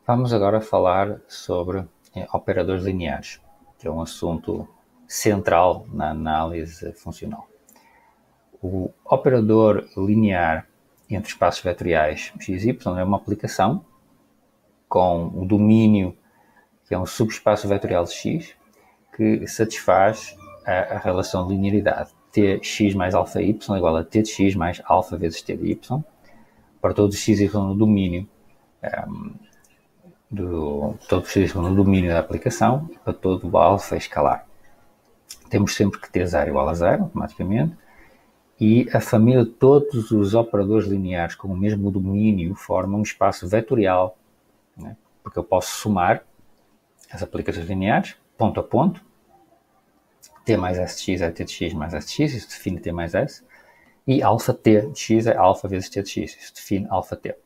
Vamos agora falar sobre operadores lineares, que é um assunto central na análise funcional. O operador linear entre espaços vetoriais x e y é uma aplicação com o domínio, que é um subespaço vetorial de x, que satisfaz a relação de linearidade tx mais alfa y igual a t de x mais alfa vezes t de y, para todos os x e y no domínio no domínio da aplicação para todo o alfa escalar. Temos sempre que ter 0 igual a 0, automaticamente, e a família de todos os operadores lineares com o mesmo domínio forma um espaço vetorial, né? Porque eu posso somar as aplicações lineares, ponto a ponto, t mais s de x é t de x mais s de x, isso define t mais s, e alfa t de x é alfa vezes t de x, isso define alfa t.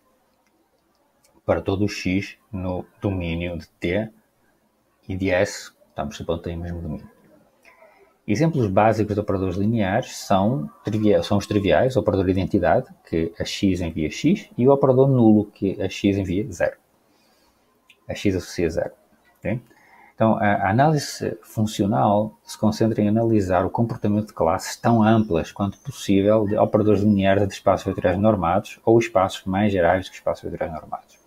Para todo o x no domínio de t e de s, estamos supondo que tem o mesmo domínio. Exemplos básicos de operadores lineares são os triviais, o operador de identidade, que a x envia x, e o operador nulo, que a x envia 0. A x associa 0. Okay? Então, a análise funcional se concentra em analisar o comportamento de classes tão amplas quanto possível de operadores lineares de espaços vetoriais normados ou espaços mais gerais que espaços vetoriais normados.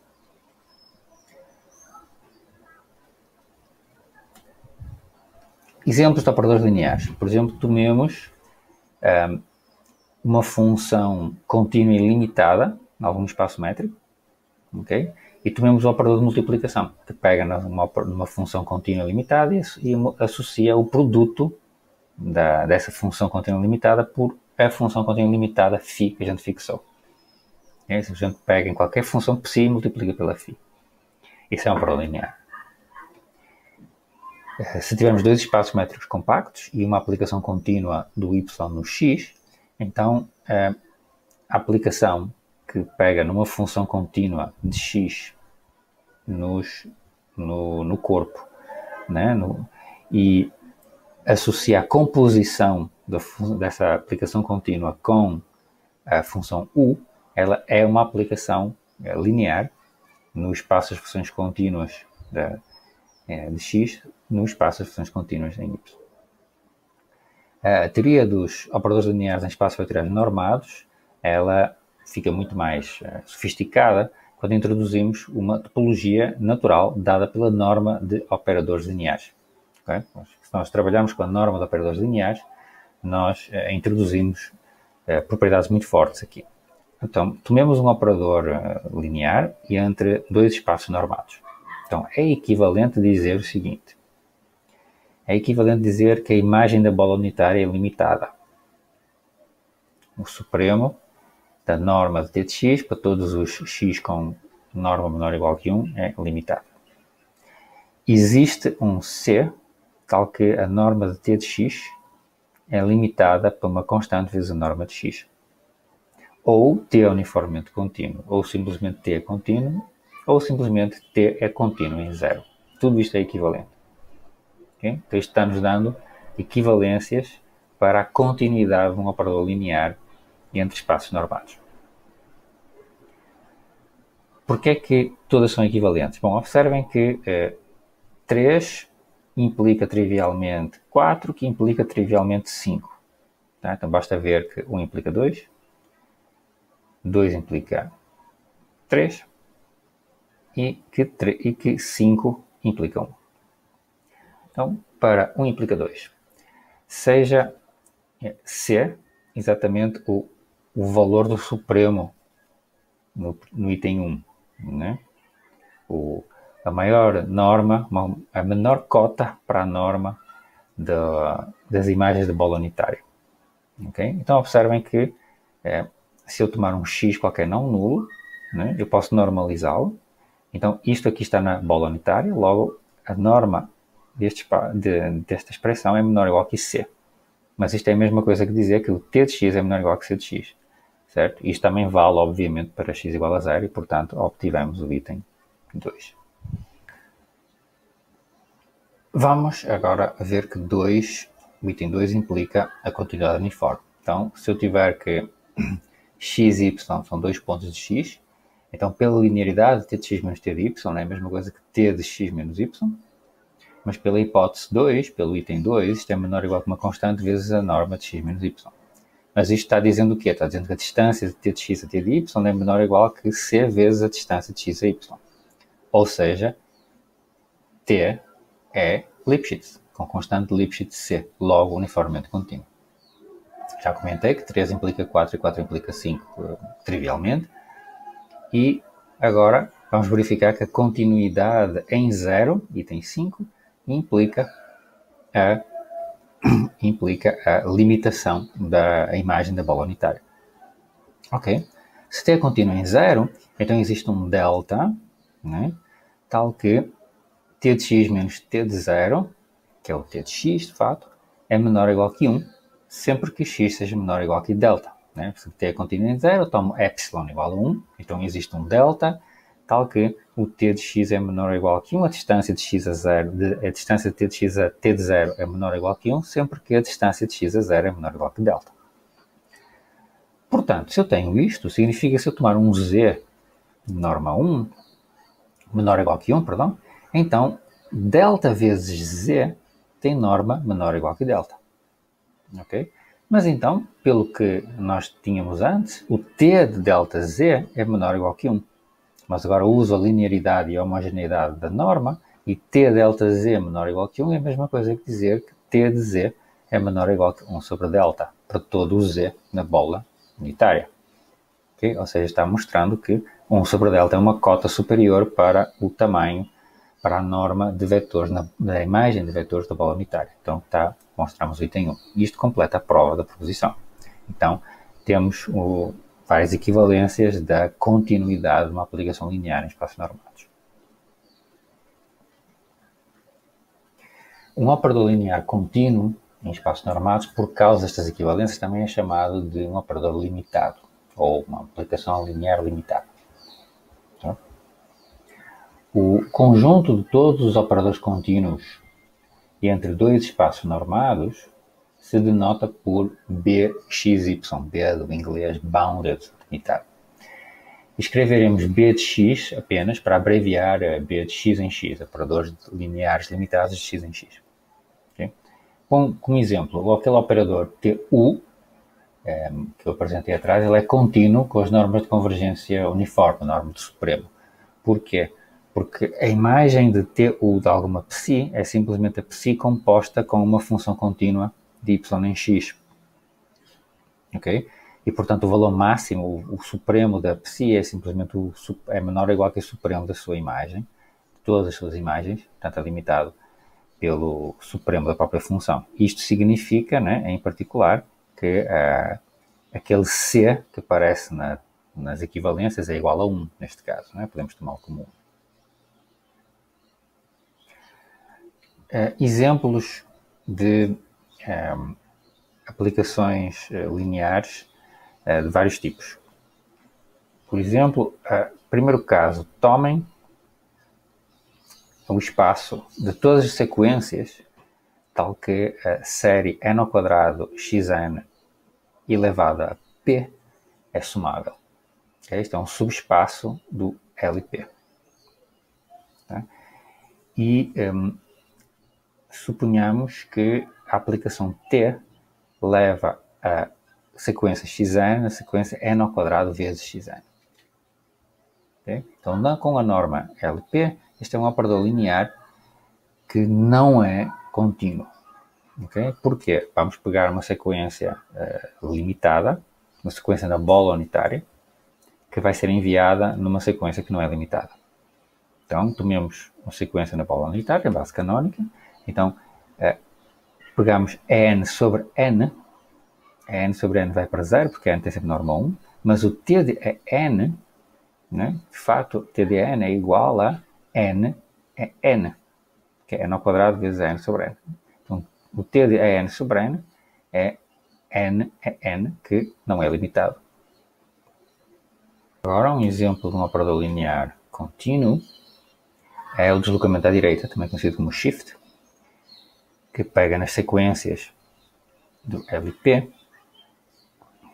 Exemplos de operadores lineares. Por exemplo, tomemos uma função contínua e limitada, em algum espaço métrico, okay? E tomemos o operador de multiplicação, que pega numa função contínua limitada e associa o produto dessa função contínua limitada por a função contínua limitada φ que a gente fixou. Okay? Se a gente pega em qualquer função psi e multiplica pela φ. Isso é um operador linear. Se tivermos dois espaços métricos compactos e uma aplicação contínua do y no x, então a aplicação que pega numa função contínua de x no corpo, né, e associa a composição dessa aplicação contínua com a função u, ela é uma aplicação linear no espaço das funções contínuas de x no espaço das funções contínuas em y. A teoria dos operadores lineares em espaços vetoriais normados, ela fica muito mais sofisticada quando introduzimos uma topologia natural dada pela norma de operadores lineares. Okay? Se nós trabalharmos com a norma de operadores lineares, nós introduzimos propriedades muito fortes aqui. Então, tomemos um operador linear e entre dois espaços normados. Então, é equivalente dizer o seguinte. É equivalente dizer que a imagem da bola unitária é limitada. O supremo da norma de t de x para todos os x com norma menor ou igual que 1 é limitado. Existe um C, tal que a norma de t de x é limitada por uma constante vezes a norma de x. Ou t é uniformemente contínuo, ou simplesmente t é contínuo, ou simplesmente t é contínuo em 0. Tudo isto é equivalente. Okay? Então isto está-nos dando equivalências para a continuidade de um operador linear entre espaços normados. Porquê é que todas são equivalentes? Bom, observem que 3 implica trivialmente 4, que implica trivialmente 5. Tá? Então basta ver que 1 implica 2, 2 implica 3 e que 5 implica 1. Então, para 1 implica 2, seja C exatamente o valor do supremo no item 1. Né? A maior norma, a menor cota para a norma das imagens de bola unitária. Okay? Então, observem que se eu tomar um x qualquer não nulo, né, eu posso normalizá-lo. Então, isto aqui está na bola unitária, logo a norma desta expressão é menor ou igual que C. Mas isto é a mesma coisa que dizer que o t de x é menor ou igual que c de x. Certo? Isto também vale, obviamente, para x igual a 0 e, portanto, obtivemos o item 2. Vamos agora ver que o item 2 implica a continuidade uniforme. Então, se eu tiver que x e y são dois pontos de x, Então, pela linearidade, t de x menos t de y é a mesma coisa que t de x menos y, mas pela hipótese 2, pelo item 2, isto é menor ou igual que uma constante vezes a norma de x menos y. Mas isto está dizendo o quê? Está dizendo que a distância de t de x a t de y é menor ou igual que c vezes a distância de x a y. Ou seja, t é Lipschitz, com constante de Lipschitz c, logo uniformemente contínuo. Já comentei que 3 implica 4 e 4 implica 5, trivialmente. E agora vamos verificar que a continuidade em 0, item 5, implica a limitação da imagem da bola unitária. Ok? Se t continua em 0, então existe um delta, né, tal que t de x menos t de 0, que é o t de x, de fato, é menor ou igual que 1, sempre que x seja menor ou igual que delta. Né? Se t continua em 0, eu tomo epsilon igual a 1, então existe um delta, tal que o t de x é menor ou igual que 1, a distância de x a 0, a distância de t de x a t de 0 é menor ou igual que 1, sempre que a distância de x a 0 é menor ou igual que delta. Portanto, se eu tenho isto, significa que se eu tomar um z de norma 1, menor ou igual que 1, perdão, então delta vezes z tem norma menor ou igual que delta. Ok? Mas então, pelo que nós tínhamos antes, o t de delta z é menor ou igual que 1. Mas agora uso a linearidade e a homogeneidade da norma e t delta z menor ou igual que 1 é a mesma coisa que dizer que t de z é menor ou igual que 1 sobre delta para todo o z na bola unitária. Okay? Ou seja, está mostrando que 1 sobre delta é uma cota superior para o tamanho, para a norma de vetores, da imagem de vetores da bola unitária. Então, mostramos o item 1. Isto completa a prova da proposição. Então, temos várias equivalências da continuidade de uma aplicação linear em espaços normados. Um operador linear contínuo em espaços normados, por causa destas equivalências, também é chamado de um operador limitado, ou uma aplicação linear limitada. Então, o conjunto de todos os operadores contínuos entre dois espaços normados se denota por BXY, B do inglês bounded, limitado. Escreveremos B de x apenas para abreviar B de x em x, operadores lineares limitados de x em x. Okay? Como exemplo, aquele operador TU, que eu apresentei atrás, ele é contínuo com as normas de convergência uniforme, norma do supremo. Porquê? Porque a imagem de TU de alguma psi é simplesmente a psi composta com uma função contínua de y em x. Ok? E, portanto, o valor máximo, o supremo da psi é simplesmente é menor ou igual que o supremo da sua imagem, de todas as suas imagens, portanto é limitado pelo supremo da própria função. Isto significa, né, em particular, que aquele c que aparece nas equivalências é igual a 1, neste caso. Né? Podemos tomá-lo como 1. Exemplos de aplicações lineares de vários tipos. Por exemplo, primeiro caso, tomem o espaço de todas as sequências, tal que a série n ao quadrado xn elevado a p é sumável. Okay? Isto é um subespaço do LP. Tá? E suponhamos que a aplicação T leva a sequência xn na sequência n ao quadrado vezes xn. Okay? Então, com a norma LP, este é um operador linear que não é contínuo. Okay? Porquê? Vamos pegar uma sequência limitada, uma sequência da bola unitária, que vai ser enviada numa sequência que não é limitada. Então, tomemos uma sequência na bola unitária, base canónica. Então, pegamos n sobre n. A n sobre n vai para 0, porque n tem sempre norma 1. Mas o t de n, né, de fato, t de n é igual a n é n, que é n ao quadrado vezes n sobre n. Então, o t de n sobre n é n, que não é limitado. Agora, um exemplo de um operador linear contínuo é o deslocamento à direita, também conhecido como shift, que pega nas sequências do LP,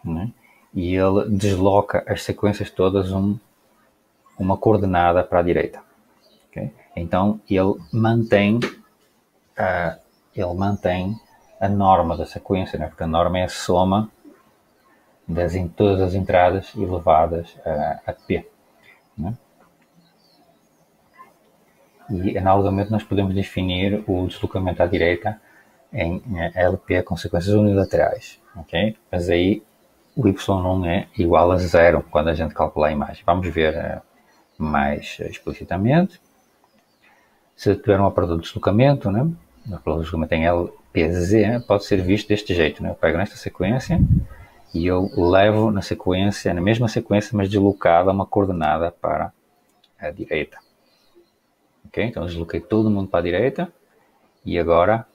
né, e ele desloca as sequências todas um uma coordenada para a direita. Okay? Então, ele mantém a norma da sequência, né? Porque a norma é a soma de todas as entradas elevadas a P. Né? E, analogamente, nós podemos definir o deslocamento à direita em LP com sequências unilaterais. Okay? Mas aí o Y1 é igual a zero quando a gente calcular a imagem. Vamos ver mais explicitamente. Se tiver um operador de deslocamento, né? O operador de deslocamento em LPZ pode ser visto deste jeito. Né? Eu pego nesta sequência e eu levo na sequência, na mesma sequência, mas deslocada uma coordenada para a direita. Okay? Então eu desloquei todo mundo para a direita e agora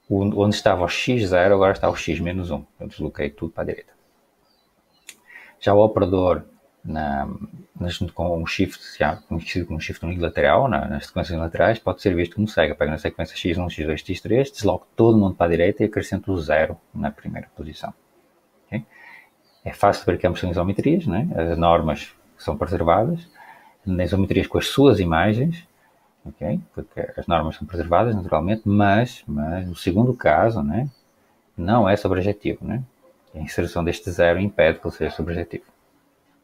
onde estava o x0, agora está o x-1. Eu desloquei tudo para a direita. Já o operador com um shift, conhecido como shift unilateral, nas sequências unilaterais, pode ser visto como segue. Eu pego na sequência x1, x2, x3, desloco todo mundo para a direita e acrescento o 0 na primeira posição. Okay? É fácil de ver que ambos são isometrias, né? As normas são preservadas, nas isometrias com as suas imagens, okay? Porque as normas são preservadas naturalmente, mas no segundo caso, né, não é sobrejetivo. Né? A inserção deste 0 impede que ele seja sobrejetivo.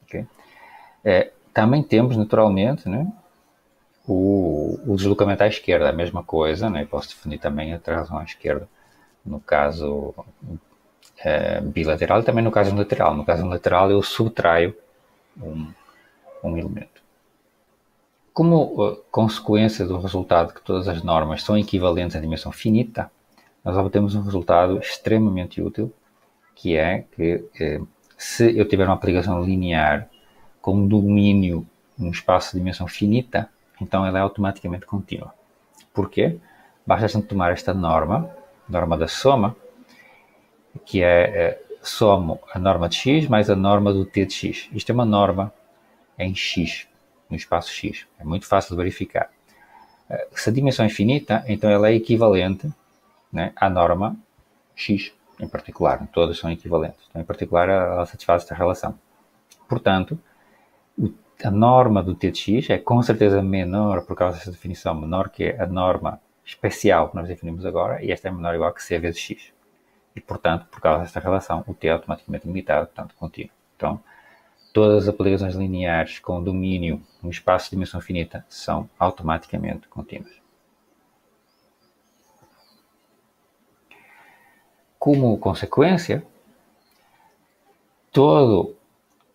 Okay? Também temos naturalmente, né, o deslocamento à esquerda, a mesma coisa, né? Posso definir também a tração à esquerda no caso bilateral e também no caso lateral. No caso lateral eu subtraio um elemento. Como consequência do resultado que todas as normas são equivalentes à dimensão finita, nós obtemos um resultado extremamente útil, que é que se eu tiver uma aplicação linear com um domínio num espaço de dimensão finita, então ela é automaticamente contínua. Porquê? Basta a gente tomar esta norma da soma, que somo a norma de x mais a norma do t de x. Isto é uma norma em x, no espaço x. É muito fácil de verificar. Se a dimensão é finita, então ela é equivalente, né, à norma x, em particular. Todas são equivalentes. Então, em particular, ela satisfaz esta relação. Portanto, a norma do t de x é com certeza menor, por causa desta definição, menor que a norma especial que nós definimos agora, e esta é menor ou igual que c vezes x. E, portanto, por causa desta relação, o t é automaticamente limitado, portanto, contínuo. Então, todas as aplicações lineares com domínio num espaço de dimensão finita são automaticamente contínuas. Como consequência, todo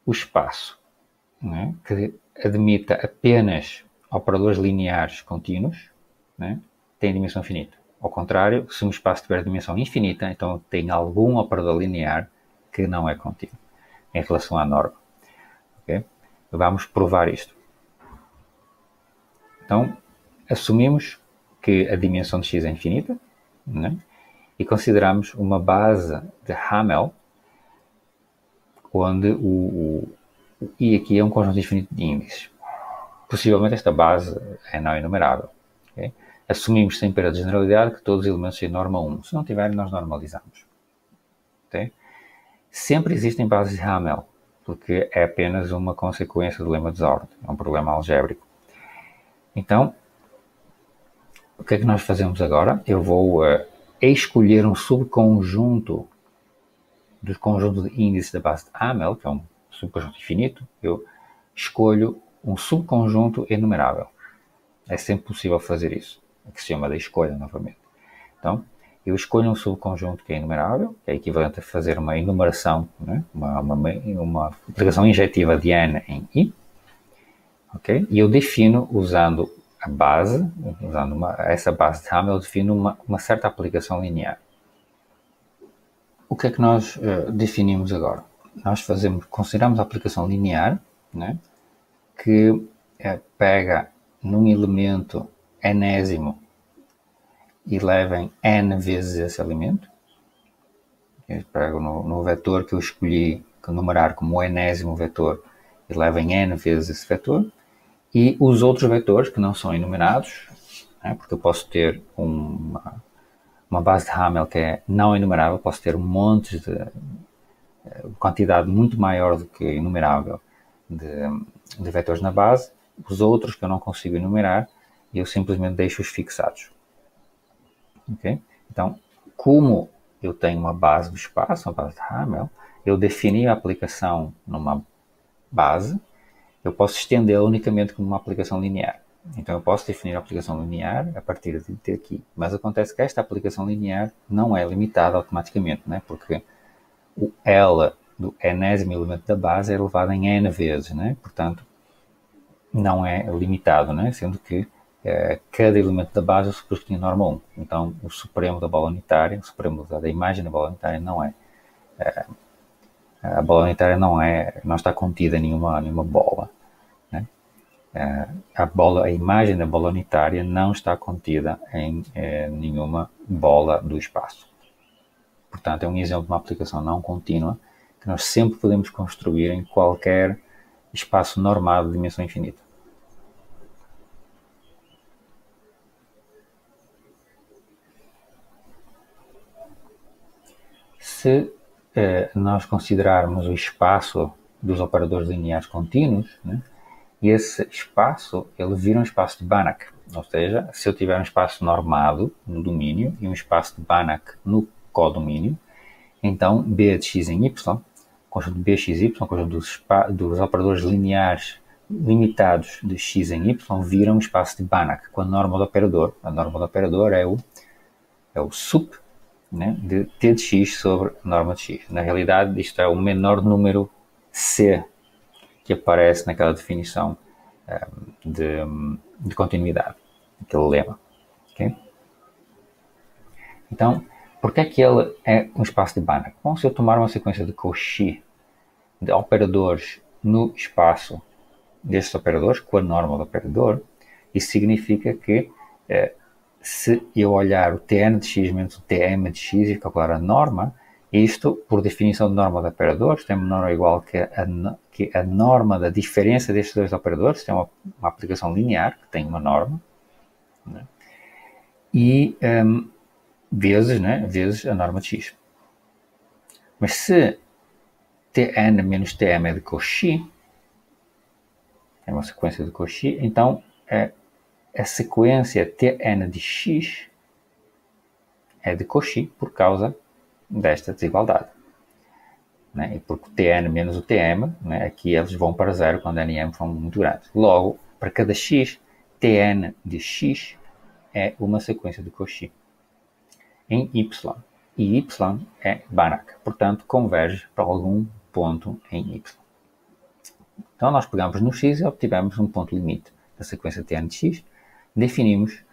o espaço, né, que admita apenas operadores lineares contínuos, né, tem dimensão finita. Ao contrário, se um espaço tiver dimensão infinita, então tem algum operador linear que não é contínuo em relação à norma. Okay? Vamos provar isto. Então, assumimos que a dimensão de x é infinita, né? E consideramos uma base de Hamel, onde o I aqui é um conjunto infinito de índices. Possivelmente esta base é não enumerável. Okay? Assumimos sem perda de generalidade que todos os elementos têm norma 1. Se não tiverem, nós normalizamos. Okay? Sempre existem bases de Hamel, porque é apenas uma consequência do lema de desordem. É um problema algébrico. Então, o que é que nós fazemos agora? Eu vou escolher um subconjunto do conjunto de índices da base de Hamel, que é um subconjunto infinito. Eu escolho um subconjunto enumerável. É sempre possível fazer isso. É que se chama da escolha, novamente. Então, eu escolho um subconjunto que é enumerável, que é equivalente a fazer uma enumeração, né? uma aplicação injetiva de n em I. Okay? E eu defino, usando a base, essa base de Hamel, eu defino uma certa aplicação linear. O que é que nós definimos agora? Nós consideramos a aplicação linear, né, que pega num elemento enésimo e leva em n vezes esse elemento. Eu pego no vetor que eu escolhi numerar como o enésimo vetor e leva em n vezes esse vetor. E os outros vetores que não são enumerados, né, porque eu posso ter uma base de Hamel que é não enumerável, posso ter um monte de quantidade muito maior do que enumerável de vetores na base, Os outros que eu não consigo enumerar, eu simplesmente deixo-os fixados. Okay? Então, como eu tenho uma base do espaço, uma base de Hamel, eu defini a aplicação numa base, eu posso estendê-la unicamente como uma aplicação linear. Então, eu posso definir a aplicação linear a partir de ter aqui. Mas acontece que esta aplicação linear não é limitada automaticamente, né? Porque o L do enésimo elemento da base é elevado em n vezes, né? Portanto, não é limitado, né? Sendo que cada elemento da base é o superscrito norma 1. Então, o supremo da bola unitária, o supremo da imagem da bola unitária não é. A bola unitária não está contida em nenhuma bola. Né? A imagem da bola unitária não está contida em nenhuma bola do espaço. Portanto, é um exemplo de uma aplicação não contínua que nós sempre podemos construir em qualquer espaço normado de dimensão infinita. Se nós considerarmos o espaço dos operadores lineares contínuos, né, esse espaço ele vira um espaço de Banach. Ou seja, se eu tiver um espaço normado no domínio e um espaço de Banach no codomínio, então B de x em y, conjunto de bx e y, conjunto dos operadores lineares limitados de x em y, viram um espaço de Banach com a norma do operador. A norma do operador é o sup, né, de t de x sobre a norma de x. Na realidade, isto é o menor número c que aparece naquela definição de continuidade, aquele lema. Okay? Então, por que é que ele é um espaço de Banach? Bom, se eu tomar uma sequência de Cauchy de operadores no espaço destes operadores, com a norma do operador, isso significa que se eu olhar o Tn de x menos o Tm de x e calcular a norma, isto, por definição de norma de operadores, tem menor ou igual que a norma da diferença destes dois operadores, tem uma aplicação linear, que tem uma norma, né? E vezes a norma de x. Mas se Tn menos Tm é de Cauchy, é uma sequência de Cauchy, então a sequência Tn de x é de Cauchy por causa desta desigualdade. Né? E porque o Tn menos o Tm, né? Aqui eles vão para zero quando n e m são muito grandes. Logo, para cada x, Tn de x é uma sequência de Cauchy em y. E y é Banach, portanto, converge para algum ponto em y. Então, nós pegamos no x e obtivemos um ponto limite da sequência Tn de x. Definimos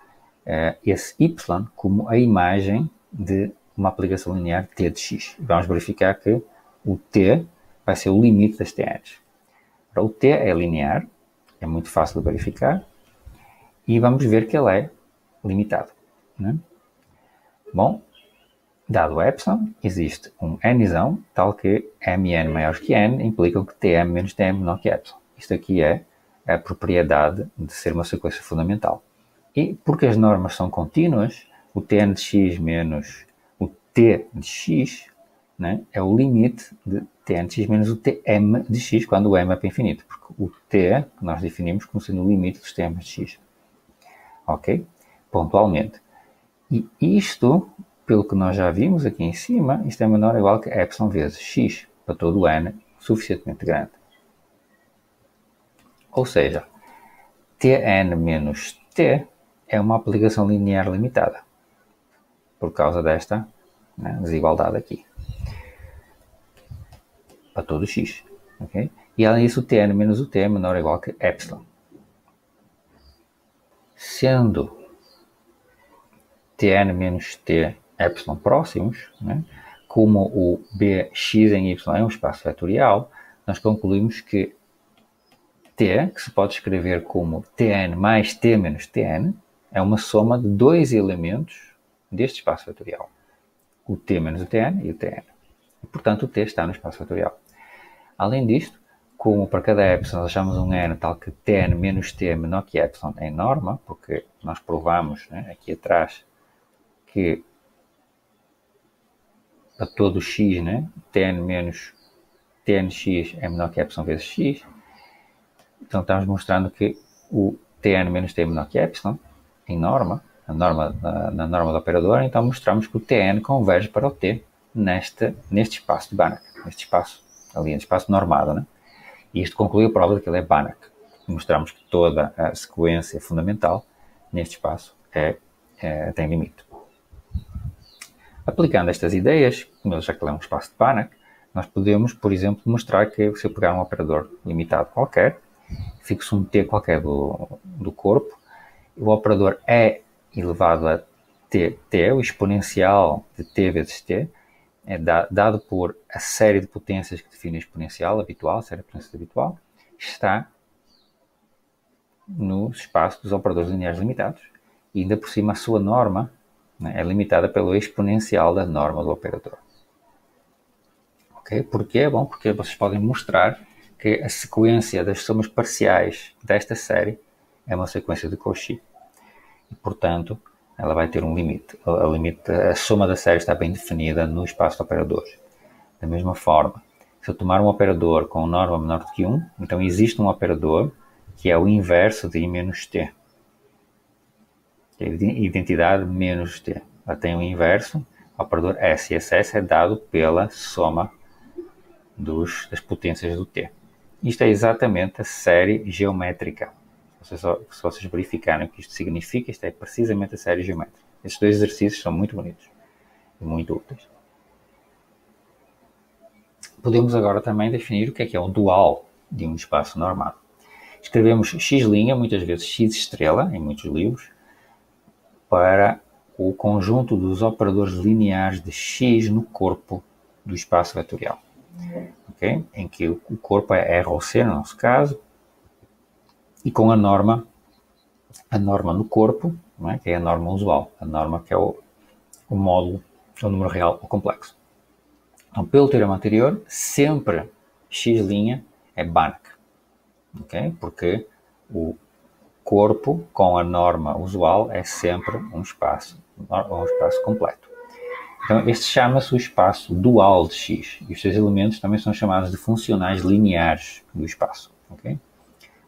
esse y como a imagem de uma aplicação linear t de x. Vamos verificar que o t vai ser o limite das tn's. O t é linear, é muito fácil de verificar, e vamos ver que ele é limitado. Né? Bom, dado o epsilon, existe um nzão, tal que m e n maiores que n implicam que tm menos tm menor que epsilon. Isto aqui é a propriedade de ser uma sequência fundamental. E porque as normas são contínuas, o Tn de x menos o T de x, né, é o limite de Tn de x menos o Tm de x, quando o m é para infinito. Porque o T nós definimos como sendo o limite dos Tm de x. Ok? Pontualmente. E isto, pelo que nós já vimos aqui em cima, isto é menor ou igual que epsilon vezes x, para todo o n suficientemente grande. Ou seja, Tn menos T é uma aplicação linear limitada, por causa desta desigualdade aqui, para todo x. Okay? E além disso, o Tn menos o T é menor ou igual que epsilon. Sendo Tn menos T epsilon próximos, né, como o Bx em y é um espaço vetorial, nós concluímos que T, que se pode escrever como Tn mais T menos Tn, é uma soma de dois elementos deste espaço vetorial. O T menos o Tn e o Tn. E, portanto, o T está no espaço vetorial. Além disto, como para cada epsilon achamos um n tal que Tn menos T é menor que epsilon em norma, porque nós provamos, né, aqui atrás que para todo x, né, Tn menos Tn de x é menor que epsilon vezes x. Então estamos mostrando que o Tn menos T menor que Epsilon, em norma, na norma do operador, então mostramos que o Tn converge para o T neste espaço de Banach, neste espaço, ali, neste espaço normado, né? E isto conclui a prova de que ele é Banach. Mostramos que toda a sequência fundamental neste espaço tem limite. Aplicando estas ideias, já que ele é um espaço de Banach, nós podemos, por exemplo, mostrar que se eu pegar um operador limitado qualquer, fixo um T qualquer do corpo, o operador E elevado a T, o exponencial de T vezes T, é dado por a série de potências que define a exponencial habitual, a série de potências habitual, está no espaço dos operadores lineares limitados. E ainda por cima a sua norma, né, é limitada pelo exponencial da norma do operador. Okay? Porquê? Bom, porque vocês podem mostrar que a sequência das somas parciais desta série é uma sequência de Cauchy. E, portanto, ela vai ter um limite. A soma da série está bem definida no espaço de operadores. Da mesma forma, se eu tomar um operador com norma menor do que 1, então existe um operador que é o inverso de I menos T. Que é a identidade menos T. Ela tem o inverso, o operador S. E esse S é dado pela soma das potências do T. Isto é exatamente a série geométrica. Se vocês verificarem o que isto significa, isto é precisamente a série geométrica. Estes dois exercícios são muito bonitos e muito úteis. Podemos agora também definir o que é o dual de um espaço normado. Escrevemos x', muitas vezes x', em muitos livros, para o conjunto dos operadores lineares de x no corpo do espaço vetorial. Okay? Em que o corpo é R ou C, no nosso caso, e com a norma no corpo, não é? Que é a norma usual, a norma que é o módulo, o número real ou complexo. Então, pelo teorema anterior, sempre x' é Banach, okay? Porque o corpo com a norma usual é sempre um espaço completo. Então, este chama-se o espaço dual de x, e os seus elementos também são chamados de funcionais lineares do espaço. Okay?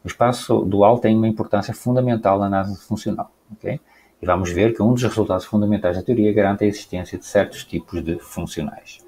O espaço dual tem uma importância fundamental na análise funcional. Okay? E vamos ver que um dos resultados fundamentais da teoria garante a existência de certos tipos de funcionais.